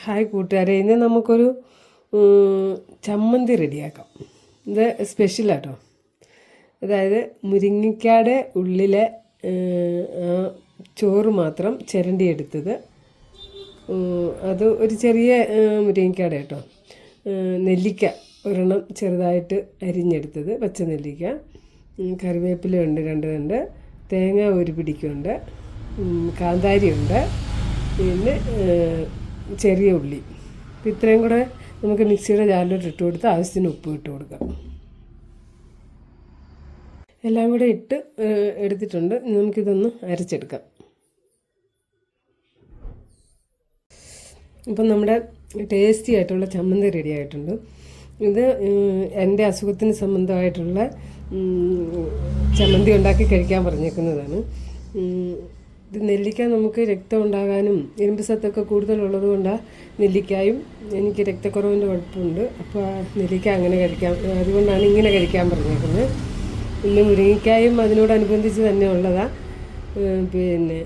Hi കൂട്ടുകാരെ, ഇന്ന് നമുക്കൊരു ചമ്മന്തി റെഡിയാക്കാം. ഇത് സ്പെഷ്യലാട്ടോ. അതായത് മുരിങ്ങയ്ക്കാടെ ഉള്ളിലെ ചോറ് മാത്രം ചിരണ്ടി എടുത്തത്, അത് ഒരു ചെറിയ മുരിങ്ങയ്ക്കാടെ കേട്ടോ. നെല്ലിക്ക ഒരെണ്ണം ചെറുതായിട്ട് അരിഞ്ഞെടുത്തത്, പച്ച നെല്ലിക്ക, കറിവേപ്പിലയുണ്ട് 2 തണ്ട്, തേങ്ങ ഒരു പിടിക്കുണ്ട്, കാന്താരിയുണ്ട്, പിന്നെ ചെറിയ ഉള്ളി. ഇത്രയും കൂടെ നമുക്ക് മിക്സിയുടെ ജാറിലോട്ട് ഇട്ട് കൊടുത്ത് ആവശ്യത്തിന് ഉപ്പ് ഇട്ട് കൊടുക്കാം. എല്ലാം കൂടെ ഇട്ട് എടുത്തിട്ടുണ്ട്. നമുക്കിതൊന്ന് അരച്ചെടുക്കാം. ഇപ്പം നമ്മുടെ ടേസ്റ്റി ആയിട്ടുള്ള ചമ്മന്തി റെഡി ആയിട്ടുണ്ട്. ഇത് എൻ്റെ അസുഖത്തിന് സംബന്ധമായിട്ടുള്ള ചമ്മന്തി ഉണ്ടാക്കി കഴിക്കാൻ പറഞ്ഞേക്കുന്നതാണ്. ഇത് നെല്ലിക്ക നമുക്ക് രക്തം ഉണ്ടാകാനും ഇരുമ്പ് സത്തൊക്കെ കൂടുതലുള്ളത് കൊണ്ടാണ് നെല്ലിക്കായും. എനിക്ക് രക്തക്കുറവിൻ്റെ കുഴപ്പമുണ്ട്, അപ്പോൾ നെല്ലിക്ക അങ്ങനെ കഴിക്കാം, അതുകൊണ്ടാണ് ഇങ്ങനെ കഴിക്കാൻ പറഞ്ഞേക്കുന്നത്. പിന്നെ മുരിങ്ങയ്ക്കായും അതിനോടനുബന്ധിച്ച് തന്നെ ഉള്ളതാണ്. പിന്നെ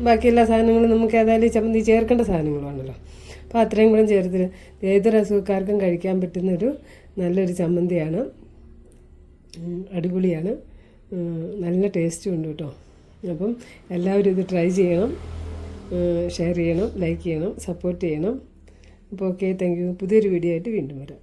ബാക്കി എല്ലാ സാധനങ്ങളും നമുക്ക് ഏതായാലും ചമ്മന്തി ചേർക്കേണ്ട സാധനങ്ങളുമാണല്ലോ. അപ്പോൾ അത്രയും കൂടെ ചേർത്ത് ഏതൊരു അസുഖക്കാർക്കും കഴിക്കാൻ പറ്റുന്നൊരു നല്ലൊരു ചമ്മന്തിയാണ്. അടിപൊളിയാണ്, നല്ല ടേസ്റ്റും ഉണ്ട് കേട്ടോ. അപ്പം എല്ലാവരും ഇത് ട്രൈ ചെയ്യണം, ഷെയർ ചെയ്യണം, ലൈക്ക് ചെയ്യണം, സപ്പോർട്ട് ചെയ്യണം. അപ്പോൾ ഓക്കെ, താങ്ക് യു. പുതിയൊരു വീഡിയോ ആയിട്ട് വീണ്ടും വരാം.